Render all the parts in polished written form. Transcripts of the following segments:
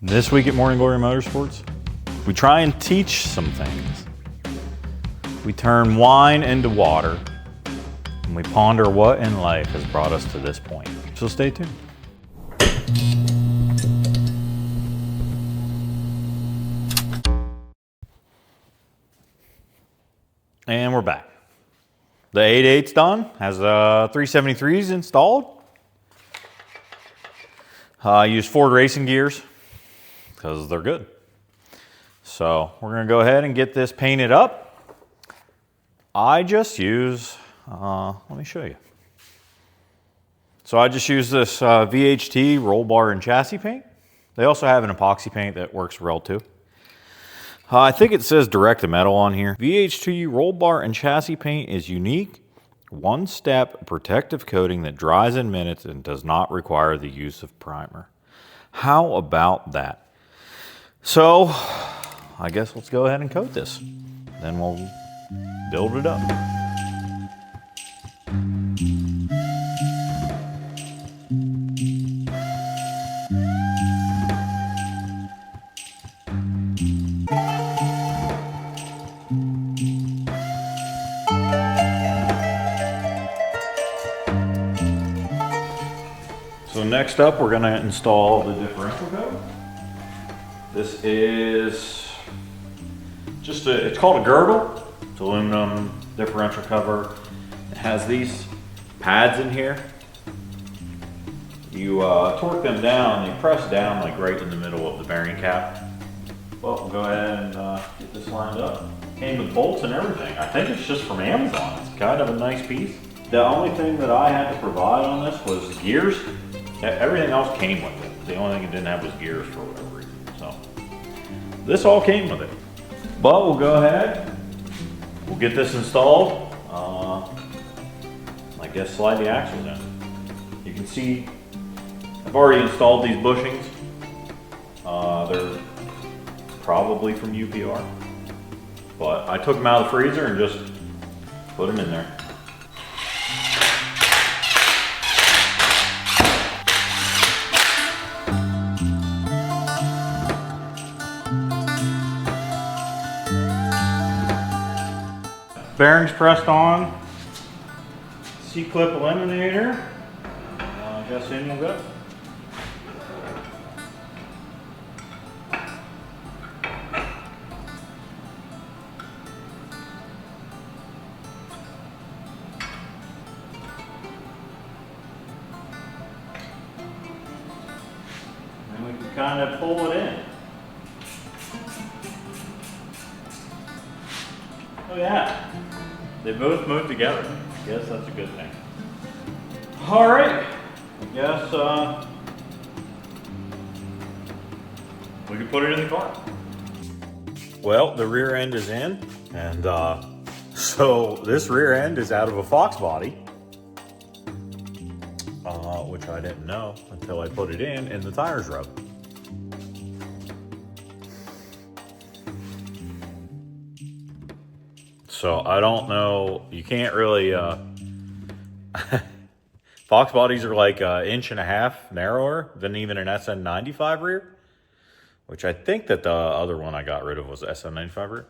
This week at Morning Glory Motorsports, we try and teach some things. We turn wine into water, and we ponder what in life has brought us to this point. So stay tuned. And we're back. The 8.8's done, has 373s installed. I use Ford racing gears because they're good. So we're gonna go ahead and get this painted up. I just use, let me show you. So I just use this VHT roll bar and chassis paint. They also have an epoxy paint that works well too. I think it says direct to metal on here. VHT roll bar and chassis paint is unique, one-step protective coating that dries in minutes and does not require the use of primer. How about that? So, I guess let's go ahead and coat this. Then we'll build it up. So next up, we're gonna install the differential cover. This is just it's called a girdle. It's aluminum differential cover. It has these pads in here. You torque them down, you press down like right in the middle of the bearing cap. Well, we'll go ahead and get this lined up. Came with bolts and everything. I think it's just from Amazon. It's kind of a nice piece. The only thing that I had to provide on this was gears. Everything else came with it. The only thing it didn't have was gears for whatever reason. So this all came with it. But we'll go ahead. We'll get this installed. I guess slide the axles in. You can see I've already installed these bushings. They're probably from UPR. But I took them out of the freezer and just put them in there. Bearings pressed on, C-clip eliminator, I guess in will go. And we can kind of pull it in. Look at that. They both move together. I guess that's a good thing. All right. I guess we can put it in the car. Well, the rear end is in, and so this rear end is out of a Fox body, which I didn't know until I put it in and the tires rub. So I don't know, you can't really, Fox bodies are like 1.5 inches narrower than even an SN95 rear, which I think that the other one I got rid of was SN95 rear.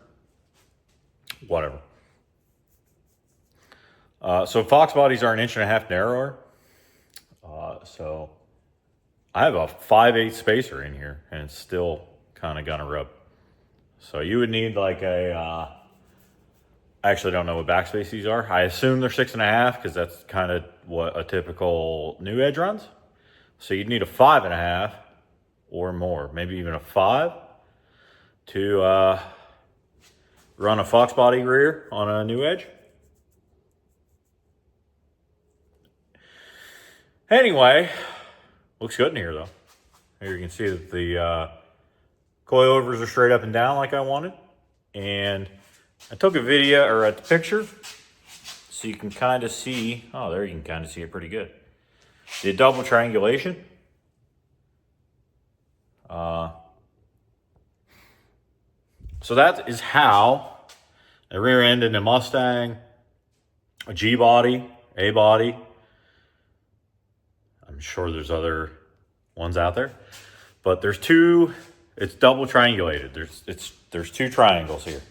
Whatever. So Fox bodies are 1.5 inches narrower. So I have a 5/8 spacer in here and it's still kind of gonna rub. So you would need like a, I actually don't know what backspace these are. I assume they're 6.5 because that's kind of what a typical new edge runs. So you'd need a 5.5 or more, maybe even a 5 to run a Fox body rear on a new edge. Anyway, looks good in here though. Here you can see that the coilovers are straight up and down like I wanted. And I took a video or a picture so you can kind of see, oh, there you can kind of see it pretty good. The double triangulation. So that is how a rear end in a Mustang, a G body, A body, I'm sure there's other ones out there, But there's two, it's double triangulated. There's two triangles here.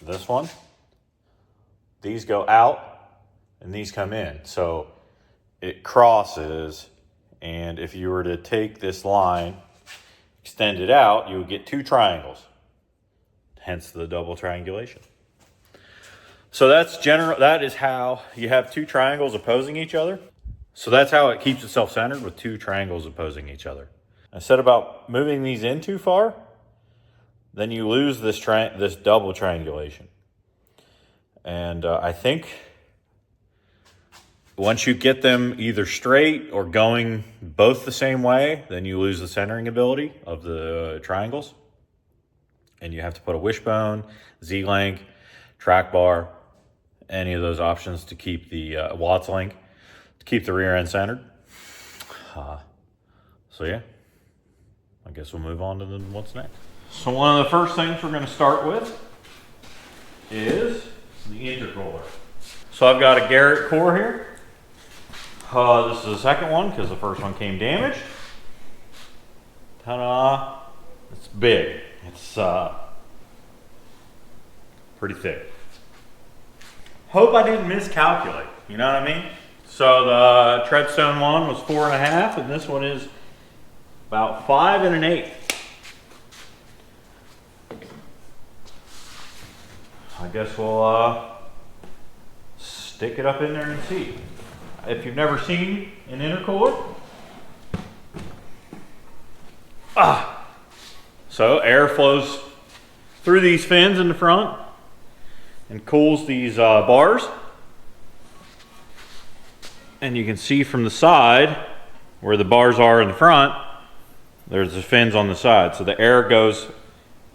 This one, these go out and these come in. So it crosses, and if you were to take this line, extend it out, you would get two triangles. Hence the double triangulation. So that is how you have two triangles opposing each other. So that's how it keeps itself centered, with two triangles opposing each other. I said about moving these in too far, then you lose this double triangulation. And I think once you get them either straight or going both the same way, then you lose the centering ability of the triangles. And you have to put a wishbone, Z-link, track bar, any of those options to keep the Watts link, to keep the rear end centered. So yeah, I guess we'll move on to what's next. So one of the first things we're going to start with is the intercooler. So I've got a Garrett core here. This is the second one because the first one came damaged. Ta-da! It's big. It's pretty thick. Hope I didn't miscalculate. You know what I mean? So the Treadstone one was 4.5, and this one is about 5 1/8. I guess we'll stick it up in there and see. If you've never seen an intercooler, so air flows through these fins in the front and cools these bars. And you can see from the side where the bars are in the front, there's the fins on the side. So the air goes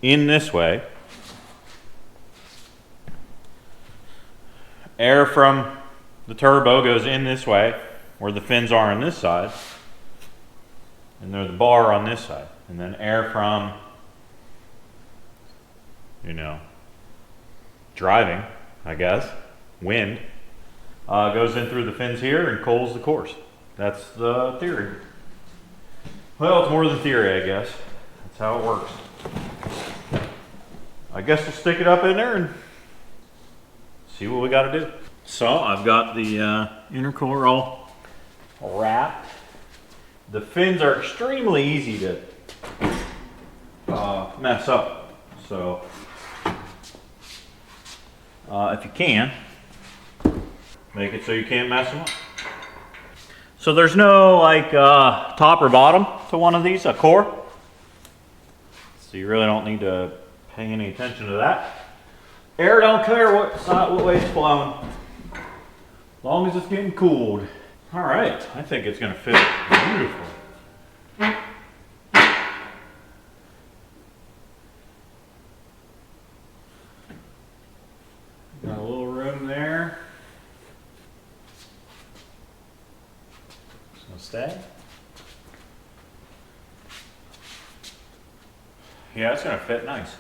in this way. Air from the turbo goes in this way, where the fins are on this side. And there's the bar on this side. And then air from, driving, I guess, wind, goes in through the fins here and cools the cores. That's the theory. Well, it's more than theory, I guess. That's how it works. I guess we'll stick it up in there and see what we got to do. So I've got the intercooler all wrapped. The fins are extremely easy to mess up. So if you can, make it so you can't mess them up. So there's no top or bottom to one of these, a core. So you really don't need to pay any attention to that. Air don't care what way it's blowing, as long as it's getting cooled. All right, I think it's going to fit beautifully. Got a little room there. It's going to stay. Yeah, it's going to fit nice.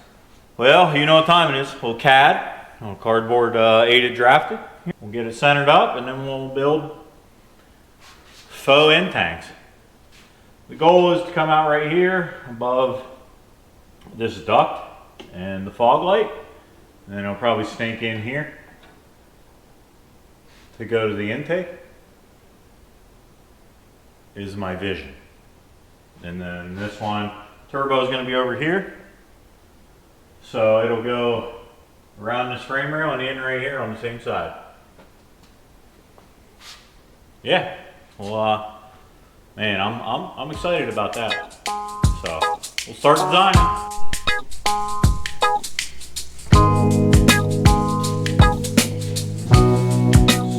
Well, you know what time it is. We'll CAD, cardboard aided drafted. We'll get it centered up, and then we'll build faux end tanks. The goal is to come out right here above this duct and the fog light, and then it'll probably snake in here to go to the intake, is my vision. And then this one, turbo is going to be over here. So it'll go around this frame rail and in right here on the same side. Yeah, well, man, I'm excited about that. So we'll start designing.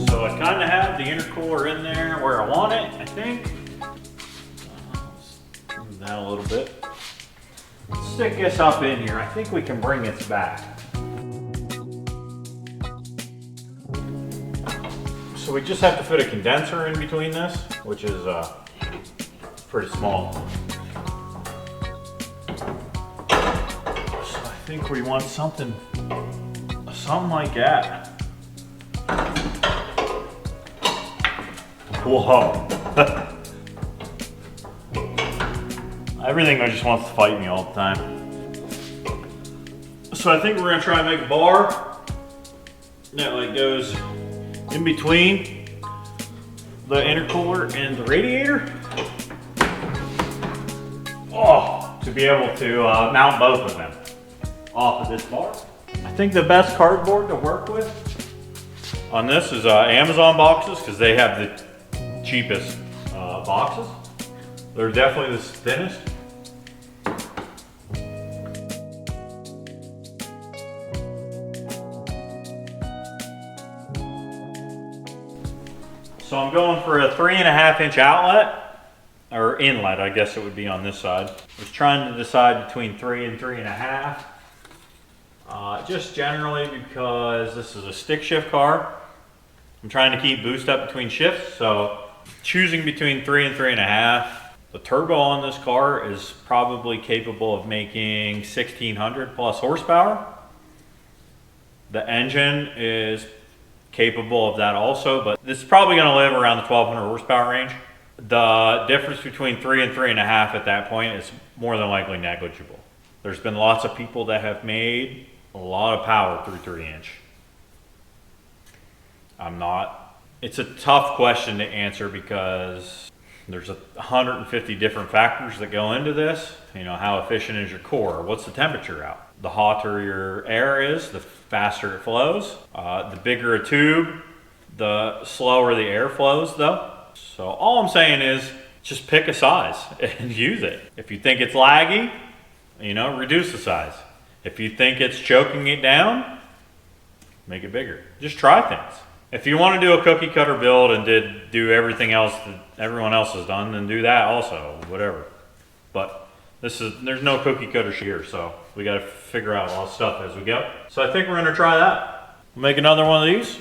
So I kind of have the intercooler in there where I want it, I think. Let's move that a little bit. Stick this up in here. I think we can bring it back. So we just have to fit a condenser in between this, which is pretty small. So I think we want something like that. Whoa. Everything just wants to fight me all the time. So I think we're gonna try and make a bar that like goes in between the intercooler and the radiator. Oh, to be able to mount both of them off of this bar. I think the best cardboard to work with on this is Amazon boxes, because they have the cheapest boxes. They're definitely the thinnest. So I'm going for a 3.5 inch outlet, or inlet, I guess it would be on this side. I was trying to decide between 3 and 3.5. Just generally because this is a stick shift car. I'm trying to keep boost up between shifts, so choosing between 3 and 3.5. The turbo on this car is probably capable of making 1,600 plus horsepower. The engine is capable of that also, but this is probably going to live around the 1,200 horsepower range. The difference between 3 and 3.5 at that point is more than likely negligible. There's been lots of people that have made a lot of power through 3-inch. I'm not. It's a tough question to answer because there's 150 different factors that go into this. You know, how efficient is your core? What's the temperature out? The hotter your air is, the faster it flows. The bigger a tube, the slower the air flows though. So all I'm saying is just pick a size and use it. If you think it's laggy, you know, reduce the size. If you think it's choking it down, make it bigger. Just try things. If you want to do a cookie cutter build and do everything else that everyone else has done, then do that also, whatever. But there's no cookie cutter here, so we got to figure out a lot of stuff as we go. So I think we're going to try that. We'll make another one of these,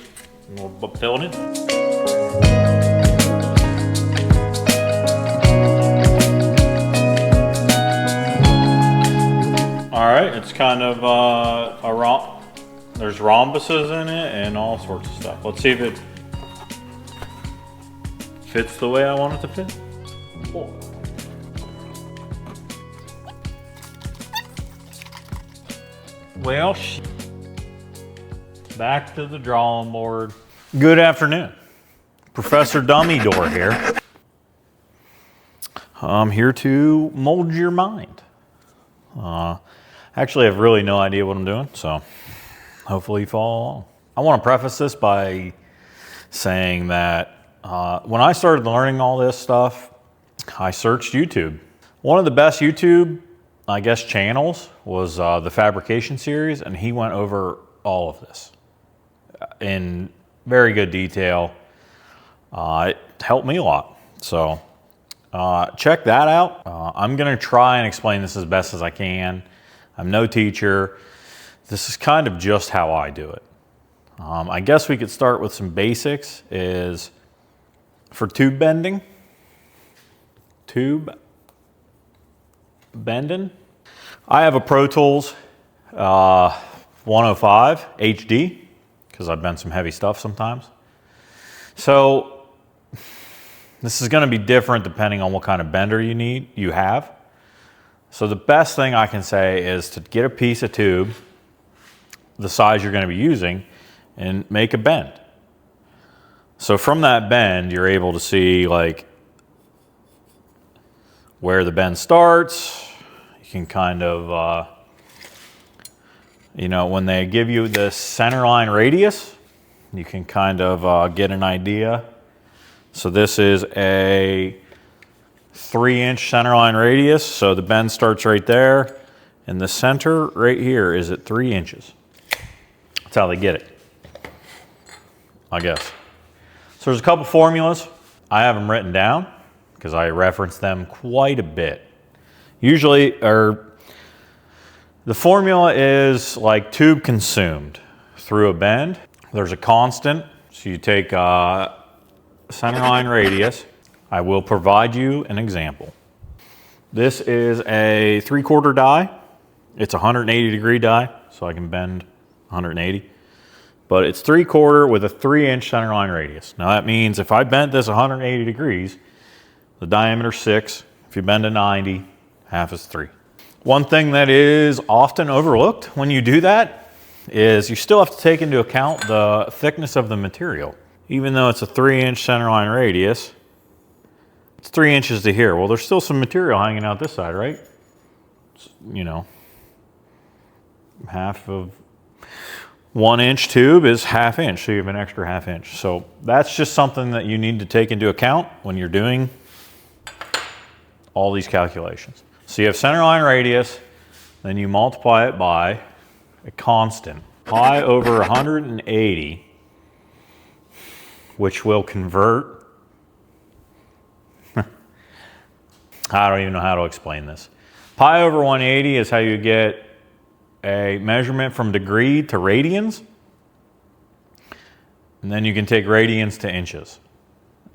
and we'll build it in. All right, it's kind of there's rhombuses in it and all sorts of stuff. Let's see if it fits the way I want it to fit. Cool. Well, back to the drawing board. Good afternoon. Professor Dummy Door here. I'm here to mold your mind. Actually, I have really no idea what I'm doing, so hopefully you follow along. I want to preface this by saying that when I started learning all this stuff, I searched YouTube. One of the best YouTube, I guess, channels was the Fabrication series, and he went over all of this in very good detail. It helped me a lot, so check that out. I'm going to try and explain this as best as I can. I'm no teacher. This is kind of just how I do it. I guess we could start with some basics. Is for tube bending. Tube bending. I have a Pro Tools 105 HD because I bend some heavy stuff sometimes. So this is going to be different depending on what kind of bender you have. So the best thing I can say is to get a piece of tube, the size you're going to be using, and make a bend. So from that bend, you're able to see like where the bend starts. You can kind of, you know, when they give you the center line radius, you can kind of get an idea. So this is a 3-inch center line radius, so the bend starts right there, and the center right here is at 3 inches. That's how they get it, I guess. So there's a couple formulas. I have them written down because I reference them quite a bit. Usually, the formula is like tube consumed through a bend. There's a constant, so you take center line radius. I will provide you an example. This is a 3/4 die. It's a 180-degree die, so I can bend 180. But it's 3/4 with a 3-inch center line radius. Now that means if I bent this 180 degrees, the diameter 6. If you bend to 90, half is 3. One thing that is often overlooked when you do that is you still have to take into account the thickness of the material. Even though it's a 3-inch centerline radius, it's 3 inches to here. Well, there's still some material hanging out this side, right? You know, half of 1-inch tube is ½ inch, so you have an extra ½ inch. So that's just something that you need to take into account when you're doing all these calculations. So you have centerline radius, then you multiply it by a constant, pi over 180, which will convert, I don't even know how to explain this. Pi over 180 is how you get a measurement from degree to radians, and then you can take radians to inches.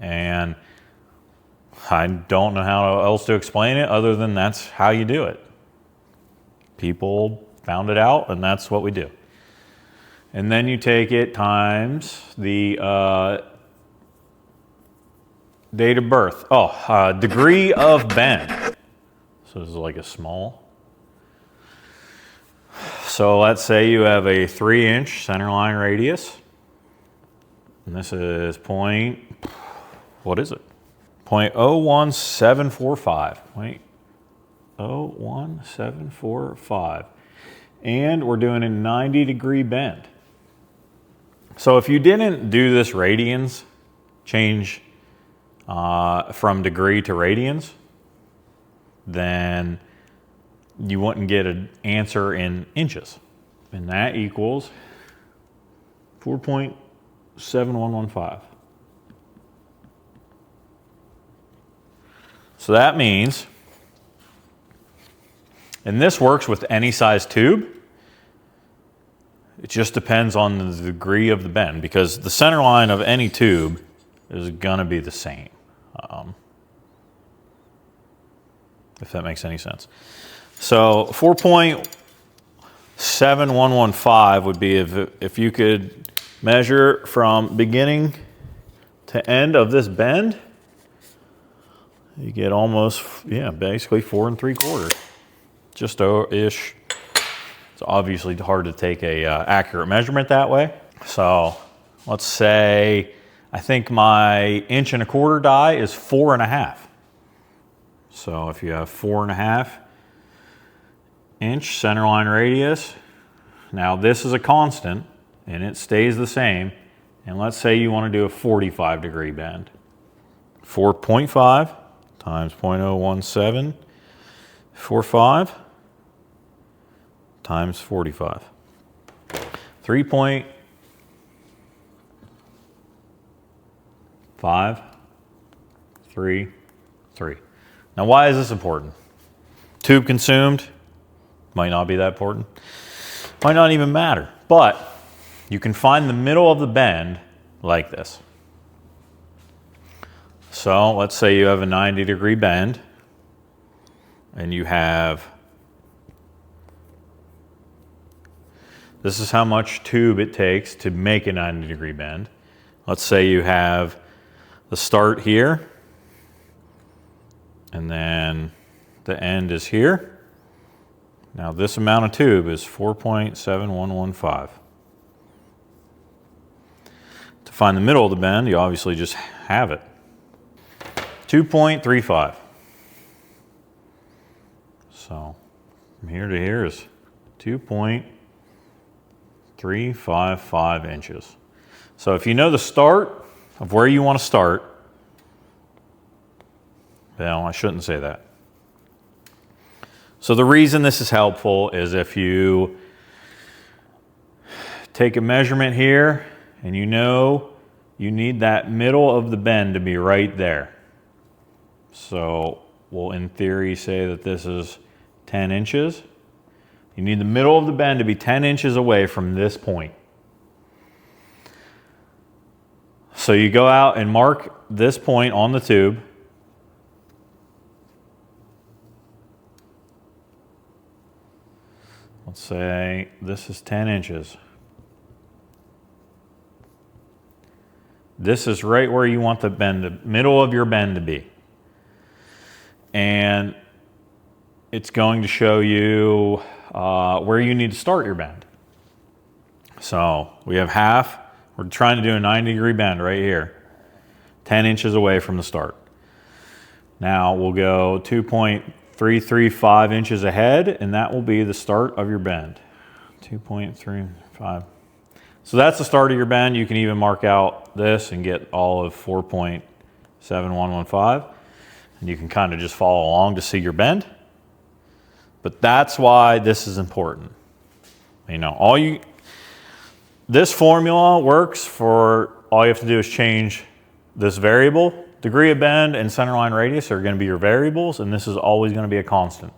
And I don't know how else to explain it other than that's how you do it. People found it out, and that's what we do. And then you take it times the date of birth. Degree of bend. So this is like a small. So let's say you have a 3-inch centerline radius. And this is what is it? 0.01745. 0.01745. And we're doing a 90-degree bend. So if you didn't do this radians, change from degree to radians, then you wouldn't get an answer in inches. And that equals 4.7115. So that means, and this works with any size tube, it just depends on the degree of the bend, because the center line of any tube is going to be the same, if that makes any sense. So 4.7115 would be if you could measure from beginning to end of this bend, you get almost, basically 4 3/4. Just ish. It's obviously hard to take a accurate measurement that way. So let's say, I think my 1 1/4 die is 4.5. So if you have 4.5 inch centerline radius, now this is a constant and it stays the same. And let's say you want to do a 45-degree bend. 4.5 times 0.01745 times 45. 3.533. Now, why is this important? Tube consumed, might not be that important. Might not even matter. But you can find the middle of the bend like this. So let's say you have a 90-degree bend and you have, this is how much tube it takes to make a 90-degree bend. Let's say you have the start here and then the end is here. Now this amount of tube is 4.7115. To find the middle of the bend, you obviously just have it. 2.35. So from here to here is 2.355 inches. So if you know the start of where you want to start, well, I shouldn't say that. So the reason this is helpful is if you take a measurement here and you know you need that middle of the bend to be right there. So we'll in theory say that this is 10 inches. You need the middle of the bend to be 10 inches away from this point. So you go out and mark this point on the tube. Let's say this is 10 inches. This is right where you want the bend, the middle of your bend to be. And it's going to show you where you need to start your bend. So we have half. We're trying to do a 90-degree bend right here, 10 inches away from the start. Now we'll go 2.335 inches ahead, and that will be the start of your bend. 2.35. So that's the start of your bend. You can even mark out this and get all of 4.7115. And you can kind of just follow along to see your bend. But that's why this is important. You know, this formula works for all you have to do is change this variable. Degree of bend and centerline radius are going to be your variables, and this is always going to be a constant.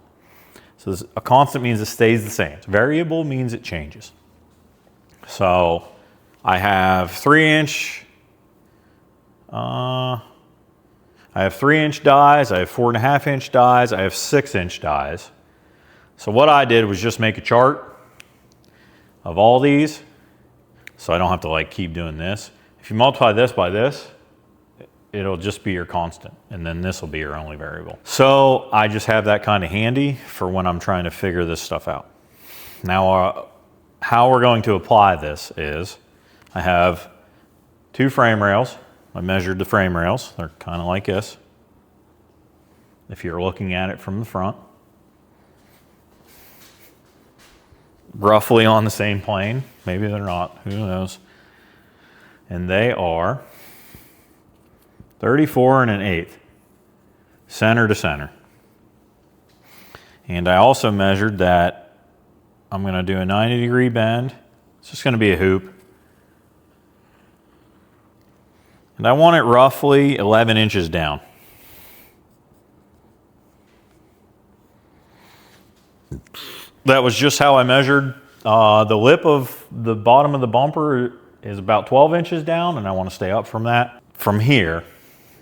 So a constant means it stays the same. Variable means it changes. So I have 3-inch. I have 3-inch dies. I have 4.5-inch dies. I have 6-inch dies. So what I did was just make a chart of all these, so I don't have to like keep doing this. If you multiply this by this, it'll just be your constant, and then this will be your only variable. So I just have that kind of handy for when I'm trying to figure this stuff out. Now, how we're going to apply this is I have 2 frame rails. I measured the frame rails. They're kind of like this, if you're looking at it from the front. Roughly on the same plane. Maybe they're not, who knows. And they are 34 1/8, center to center. And I also measured that I'm going to do a 90-degree bend. It's just going to be a hoop. And I want it roughly 11 inches down. That was just how I measured. The lip of the bottom of the bumper is about 12 inches down, and I want to stay up from that. From here,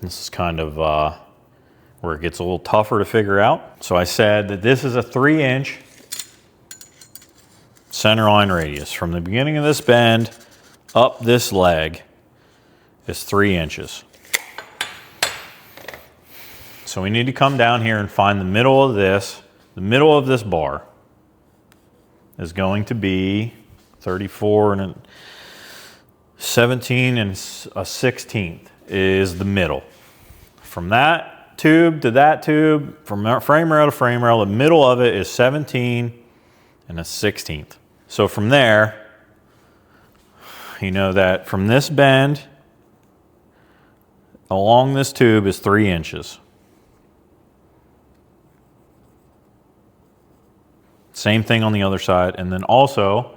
this is kind of where it gets a little tougher to figure out. So I said that this is a 3-inch centerline radius. From the beginning of this bend up this leg is 3 inches. So we need to come down here and find the middle of this. The middle of this bar is going to be 34 and 17 and a 16th is the middle. From that tube to that tube, from frame rail to frame rail, the middle of it is 17 and a 16th. So from there, you know that from this bend along this tube is 3 inches. Same thing on the other side, and then also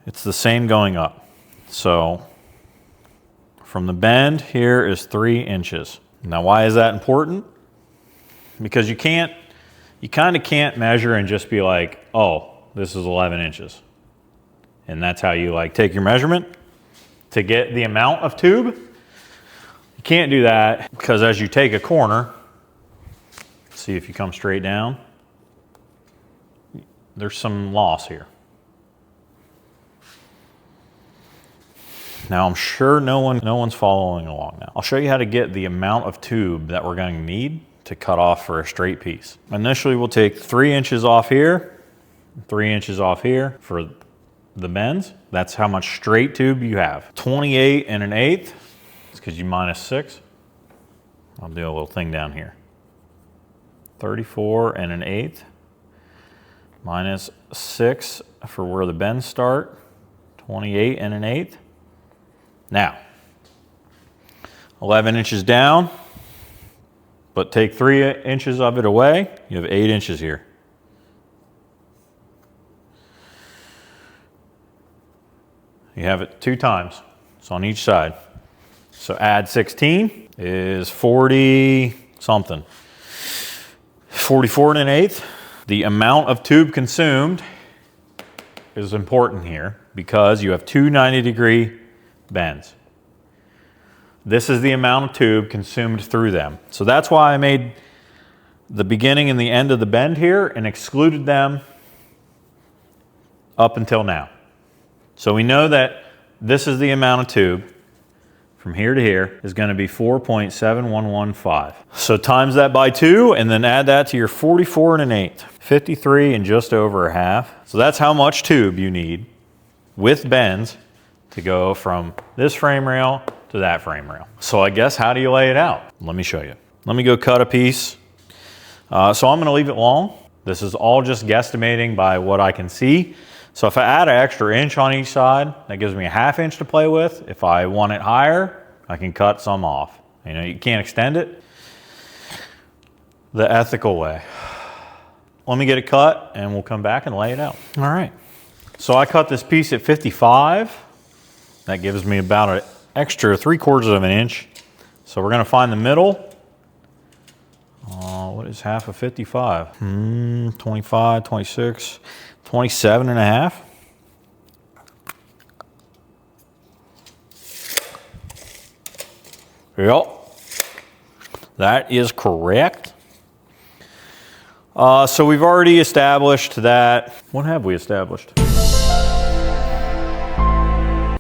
it's the same going up. So from the bend here is 3 inches. Now why is that important? Because you kind of can't measure and just be like, oh, this is 11 inches. And that's how you like take your measurement to get the amount of tube. You can't do that because as you take a corner, see if you come straight down, there's some loss here. Now I'm sure no one's following along now. I'll show you how to get the amount of tube that we're going to need to cut off for a straight piece. Initially we'll take 3 inches off here, 3 inches off here for the bends. That's how much straight tube you have. 28 1/8, it's because you minus 6. I'll do a little thing down here. 34 1/8. Minus 6 for where the bends start, 28 1/8. Now, 11 inches down, but take 3 inches of it away, you have 8 inches here. You have it 2 times, it's on each side. So add 16 is 40 something, 44 1/8. The amount of tube consumed is important here because you have 2 90-degree bends. This is the amount of tube consumed through them. So that's why I made the beginning and the end of the bend here and excluded them up until now. So we know that this is the amount of tube from here to here is going to be 4.7115. So times that by 2 and then add that to your 44 1/8. 53 and just over a half. So that's how much tube you need with bends to go from this frame rail to that frame rail. So I guess, how do you lay it out? Let me show you. Let me go cut a piece. So I'm going to leave it long. This is all just guesstimating by what I can see. So if I add an extra inch on each side, that gives me a 1/2 inch to play with. If I want it higher, I can cut some off. You know, you can't extend it the ethical way. Let me get it cut and we'll come back and lay it out. All right. So I cut this piece at 55. That gives me about an extra 3/4 of an inch. So we're going to find the middle. What is half of 55? 25, 26, 27 and a half. Yep, that is correct. So we've already established that. What have we established?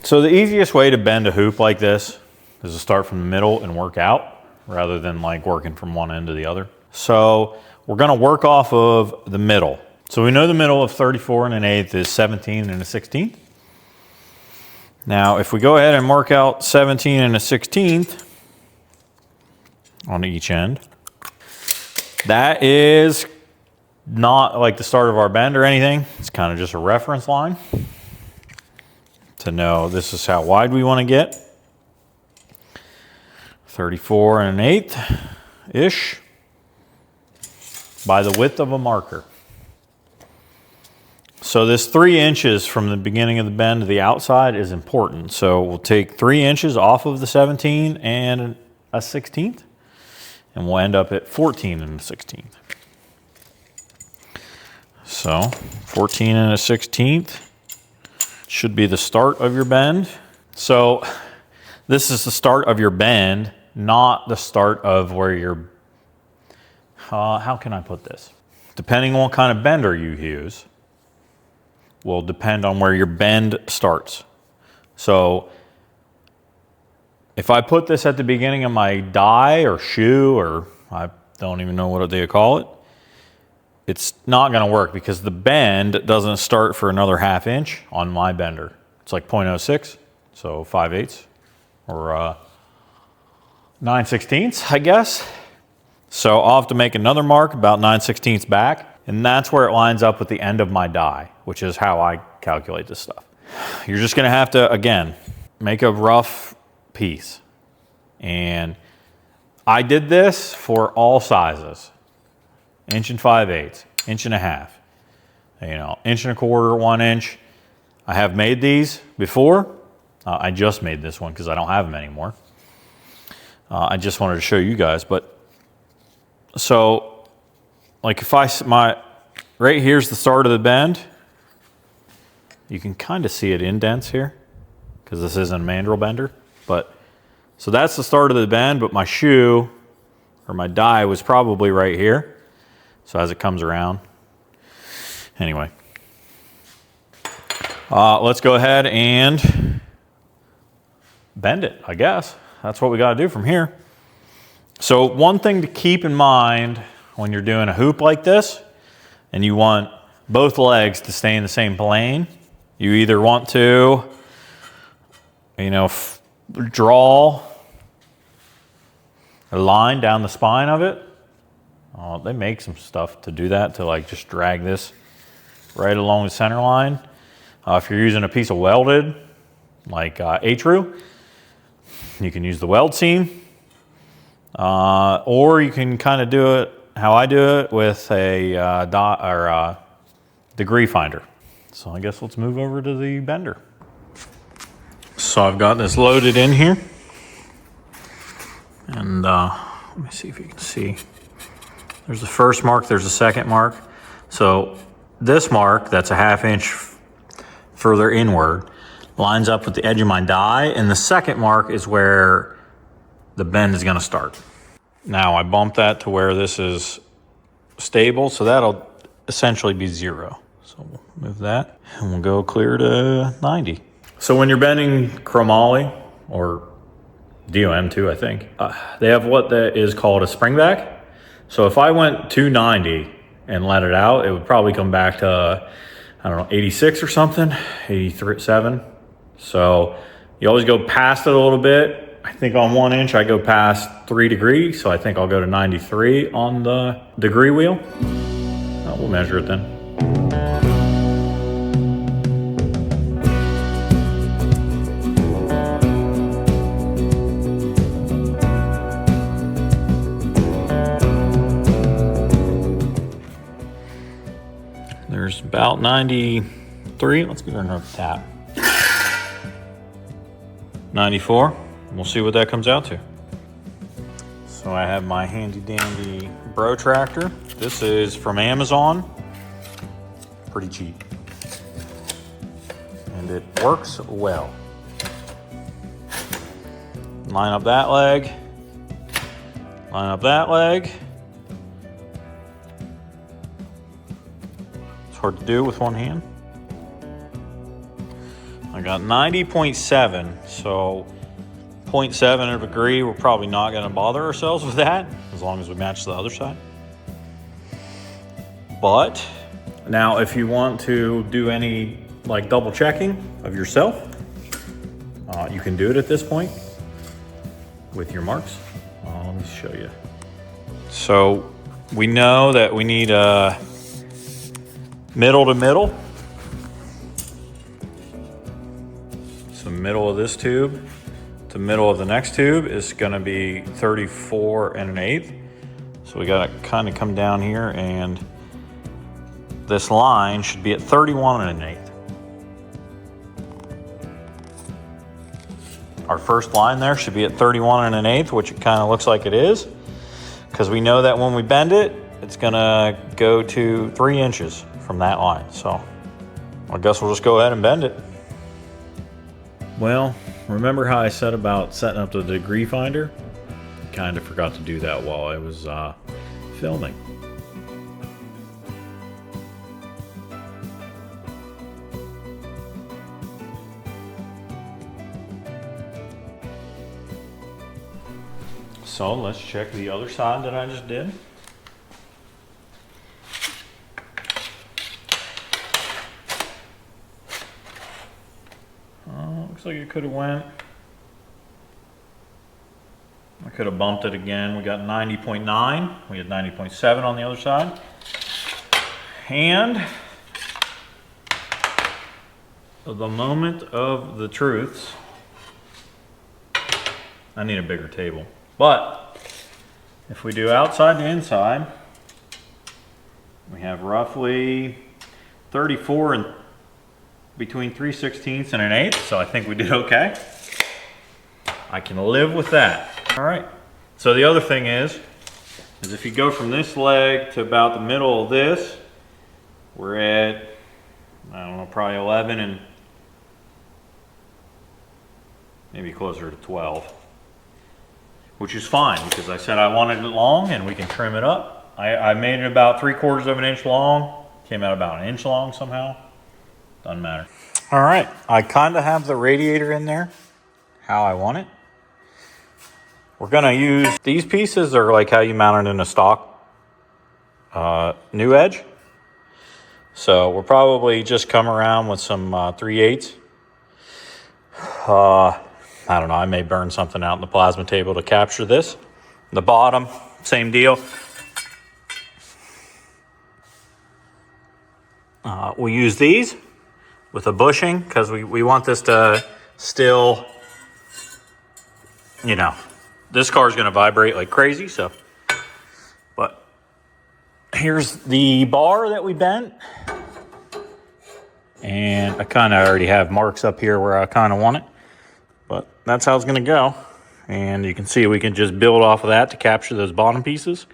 So the easiest way to bend a hoop like this is to start from the middle and work out rather than like working from one end to the other. So we're going to work off of the middle. So we know the middle of 34 1/8 is 17 1/16. Now if we go ahead and mark out 17 1/16 on each end, that is not like the start of our bend or anything. It's kind of just a reference line to know this is how wide we want to get. 34 1/8-ish by the width of a marker. So this 3 inches from the beginning of the bend to the outside is important. So we'll take 3 inches off of the 17 1/16, and we'll end up at 14 1/16. So 14 1/16 should be the start of your bend. So this is the start of your bend, not the start of where you're, how can I put this? Depending on what kind of bender you use will depend on where your bend starts. So if I put this at the beginning of my die or shoe, or I don't even know what they call it, it's not going to work because the bend doesn't start for another 1/2 inch on my bender. It's like 0.06, so 5/8 or 9/16, I guess. So I'll have to make another mark about 9/16 back, and that's where it lines up with the end of my die, which is how I calculate this stuff. You're just going to have to, again, make a rough piece. And I did this for all sizes. 1 5/8, 1.5 inch, you know, 1 1/4, 1 inch. I have made these before. I just made this one because I don't have them anymore. I just wanted to show you guys, but so like if right here's the start of the bend. You can kind of see it indents here because this isn't a mandrel bender, but so that's the start of the bend, but my shoe or my die was probably right here. So as it comes around, anyway, let's go ahead and bend it, I guess. That's what we got to do from here. So one thing to keep in mind when you're doing a hoop like this and you want both legs to stay in the same plane, you either want to, you know, draw a line down the spine of it. They make some stuff to do that, to like just drag this right along the center line. If you're using a piece of welded, like A-true, you can use the weld seam. Or you can kind of do it how I do it with a degree finder. So I guess let's move over to the bender. So I've got this loaded in here. And let me see if you can see. There's the first mark, there's the second mark. So this mark, that's a 1/2 inch further inward, lines up with the edge of my die, and the second mark is where the bend is gonna start. Now I bump that to where this is stable, so that'll essentially be 0. So we'll move that, and we'll go clear to 90. So when you're bending chromoly or DOM too, I think. They have what that is called a spring back. So if I went 290 and let it out, it would probably come back to, I don't know, 86 or something, 87. So you always go past it a little bit. I think on 1 inch, I go past 3 degrees. So I think I'll go to 93 on the degree wheel. We'll measure it then. There's about 93. Let's give her another tap. 94. We'll see what that comes out to. So I have my handy dandy Bro Tractor. This is from Amazon. Pretty cheap. And it works well. Line up that leg. Line up that leg. Hard to do with one hand. I got 90.7, so 0.7 of a degree. We're probably not going to bother ourselves with that as long as we match the other side. But now if you want to do any like double checking of yourself, you can do it at this point with your marks. Let me show you. So we know that we need a middle to middle. So middle of this tube to middle of the next tube is gonna be 34 1/8. So we gotta kind of come down here, and this line should be at 31 1/8. Our first line there should be at 31 1/8, which it kind of looks like it is, because we know that when we bend it, it's gonna go to 3 inches from that line. So I guess we'll just go ahead and bend it. Well, remember how I said about setting up the degree finder? Kind of forgot to do that while I was filming. So let's check the other side that I just did. Looks like it could have went. I could have bumped it again. We got 90.9. We had 90.7 on the other side. And the moment of the truths. I need a bigger table. But if we do outside to inside, we have roughly 34 and between 3/16 and 1/8, so I think we did okay. I can live with that. All right, so the other thing is if you go from this leg to about the middle of this, we're at, I don't know, probably 11 and maybe closer to 12, which is fine because I said I wanted it long and we can trim it up. I made it about 3/4 of an inch long, came out about 1 inch long somehow. Doesn't matter. All right, I kind of have the radiator in there how I want it. We're gonna use these pieces are like how you mount it in a stock new edge. So we'll probably just come around with some 3/8. I don't know, I may burn something out in the plasma table to capture this. The bottom, same deal. We'll use these with a bushing because we want this to still, you know, this car is going to vibrate like crazy. So, but here's the bar that we bent. And I kind of already have marks up here where I kind of want it. But that's how it's going to go. And you can see we can just build off of that to capture those bottom pieces.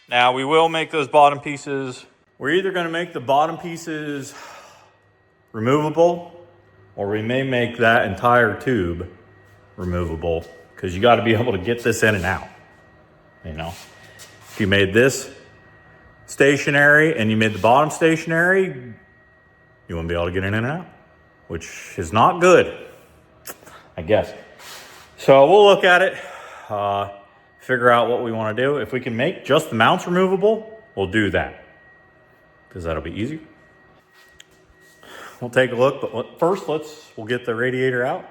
Now we will make those bottom pieces. We're either going to make the bottom pieces removable, or we may make that entire tube removable, because you got to be able to get this in and out. You know, if you made this stationary and you made the bottom stationary, you won't be able to get in and out. which is not good, I guess. So we'll look at it, figure out what we want to do. If we can make just the mounts removable, we'll do that, because that'll be easy. We'll take a look, but first we'll get the radiator out,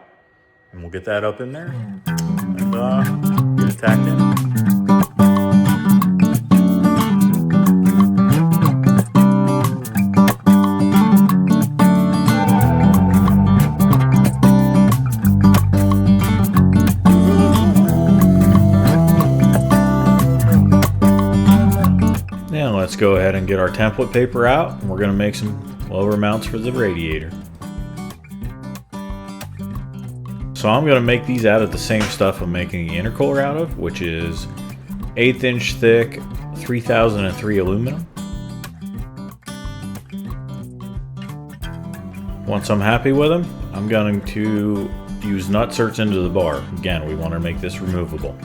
and we'll get that up in there, and get it tacked in. Now let's go ahead and get our template paper out, and we're going to make some lower mounts for the radiator. So I'm going to make these out of the same stuff I'm making the intercooler out of, which is 1/8 inch thick 3003 aluminum. Once I'm happy with them, I'm going to use nutserts into the bar. Again, we want to make this removable.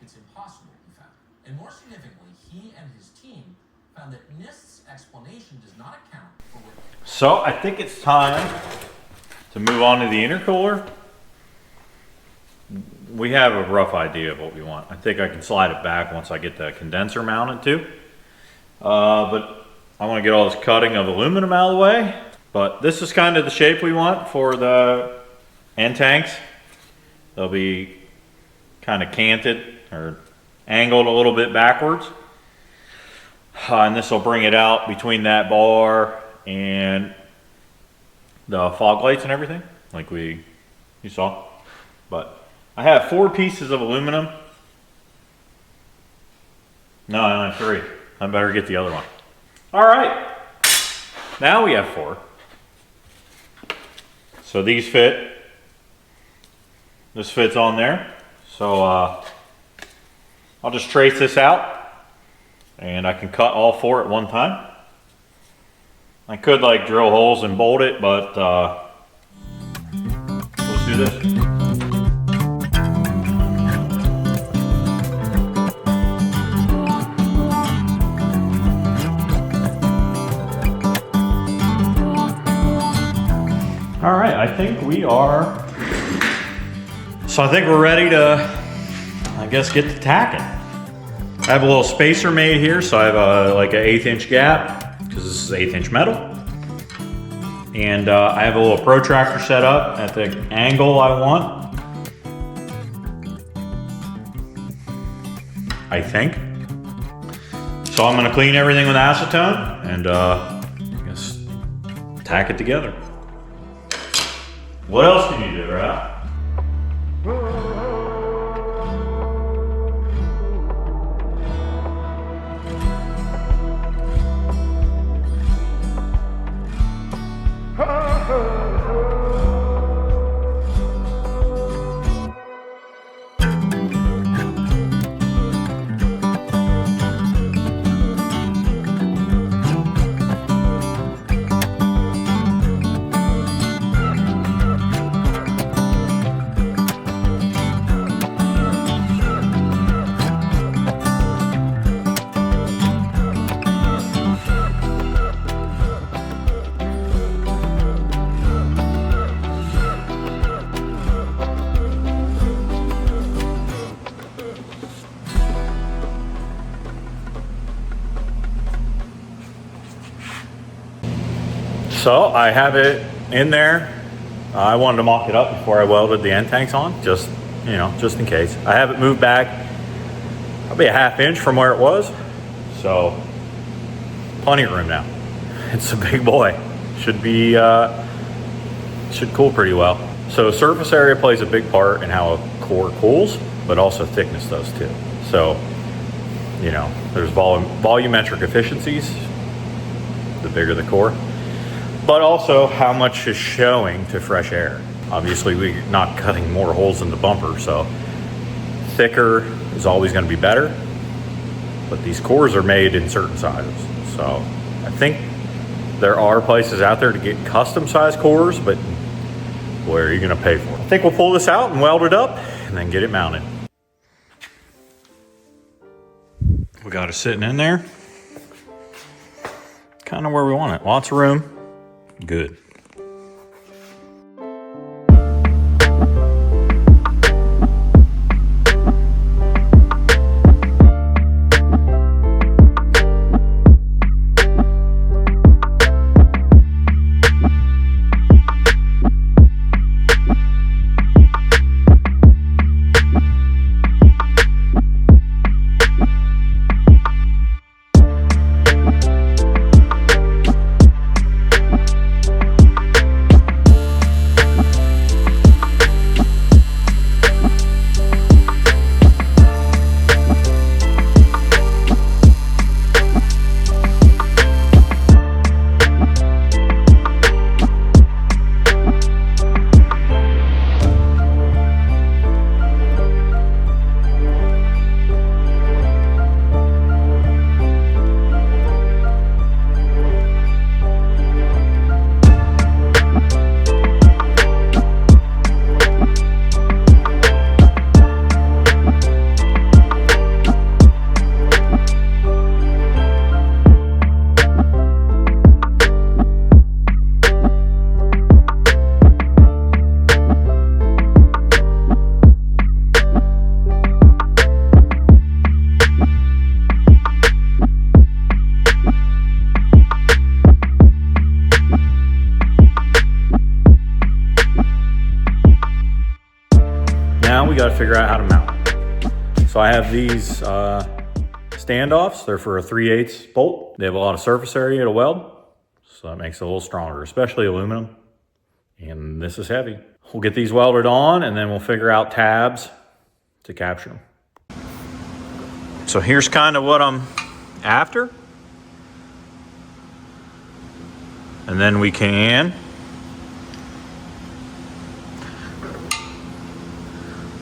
It's impossible, in fact. And more significantly, he and his team found that NIST's explanation does not account for what... So I think it's time to move on to the intercooler. We have a rough idea of what we want. I think I can slide it back once I get the condenser mounted too. But I want to get all this cutting of aluminum out of the way. But this is kind of the shape we want for the end tanks. They'll be kind of canted or angled a little bit backwards. And this will bring it out between that bar and the fog lights and everything, like you saw. But I have 4 pieces of aluminum. No, I only have 3. I better get the other one. All right, now we have 4. So these fit. This fits on there. So I'll just trace this out, and I can cut all 4 at one time. I could like drill holes and bolt it, but let's do this. All right, I think we are. So I think we're ready to, I guess, get to tacking. I have a little spacer made here, so I have like an 1/8 inch gap, because this is 1/8 inch metal. And I have a little protractor set up at the angle I want, I think. So I'm gonna clean everything with acetone and I guess tack it together. What else can you do, right? So I have it in there. I wanted to mock it up before I welded the end tanks on, just in case. I have it moved back probably a 1/2 inch from where it was. So plenty of room now. It's a big boy. Should cool pretty well. So surface area plays a big part in how a core cools, but also thickness does too. So, there's volumetric efficiencies the bigger the core. But also how much is showing to fresh air. Obviously we're not cutting more holes in the bumper, so thicker is always going to be better. But these cores are made in certain sizes. So I think there are places out there to get custom size cores, but where are you going to pay for it? I think we'll pull this out and weld it up and then get it mounted. We got it sitting in there. Kind of where we want it. Lots of room. Good. Now we got to figure out how to mount it. So I have these standoffs. They're for a 3/8 bolt. They have a lot of surface area to weld, so that makes it a little stronger, especially aluminum. And this is heavy. We'll get these welded on and then we'll figure out tabs to capture them. So here's kind of what I'm after. And then we can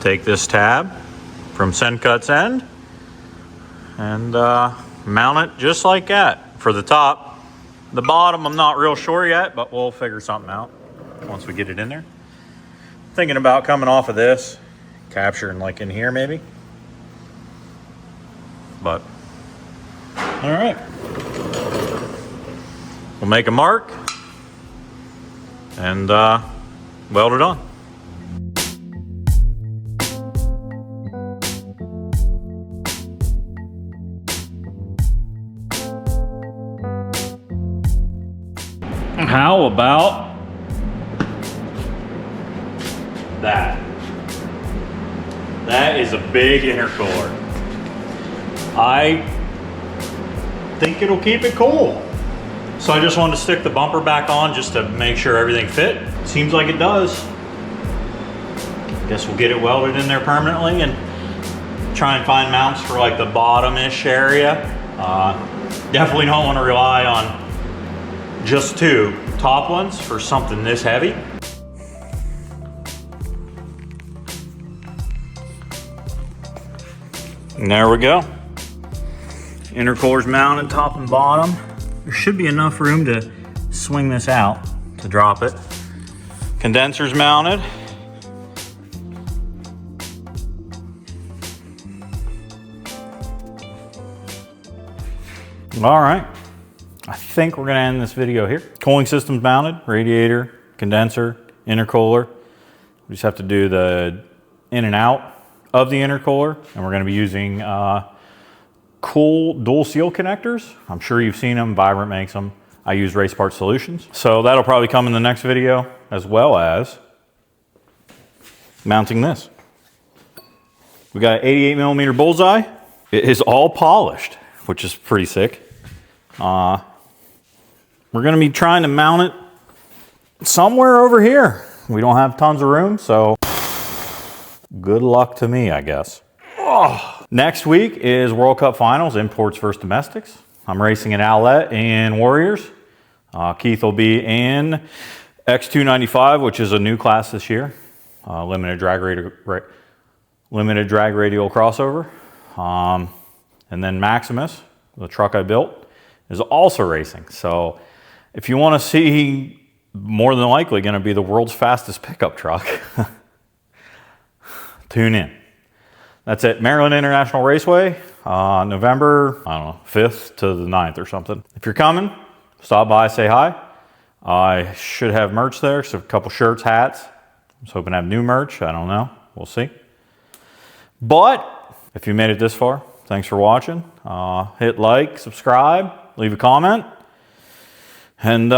take this tab from Sencut's end and mount it just like that for the top. The bottom, I'm not real sure yet, but we'll figure something out once we get it in there. Thinking about coming off of this, capturing like in here maybe. But, all right. We'll make a mark and weld it on. How about that? That is a big intercooler. I think it'll keep it cool. So I just wanted to stick the bumper back on just to make sure everything fit. Seems like it does. Guess we'll get it welded in there permanently and try and find mounts for like the bottom-ish area. Definitely don't want to rely on just two top ones for something this heavy. And there we go. Intercooler's mounted top and bottom. There should be enough room to swing this out to drop it. Condenser's mounted. All right. I think we're gonna end this video here. Cooling system's mounted, radiator, condenser, intercooler. We just have to do the in and out of the intercooler, and we're gonna be using cool dual seal connectors. I'm sure you've seen them, Vibrant makes them. I use Race Part Solutions. So that'll probably come in the next video, as well as mounting this. We got an 88mm bullseye. It is all polished, which is pretty sick. We're gonna be trying to mount it somewhere over here. We don't have tons of room, so good luck to me, I guess. Oh. Next week is World Cup Finals, imports versus domestics. I'm racing an Owlet in Warriors. Keith will be in X295, which is a new class this year. Limited drag radial crossover. And then Maximus, the truck I built, is also racing. So if you want to see, more than likely going to be the world's fastest pickup truck, tune in. That's at Maryland International Raceway, November, I don't know, 5th to the 9th or something. If you're coming, stop by, say hi. I should have merch there, so a couple shirts, hats. I was hoping to have new merch. I don't know. We'll see. But if you made it this far, thanks for watching. Hit like, subscribe, leave a comment, and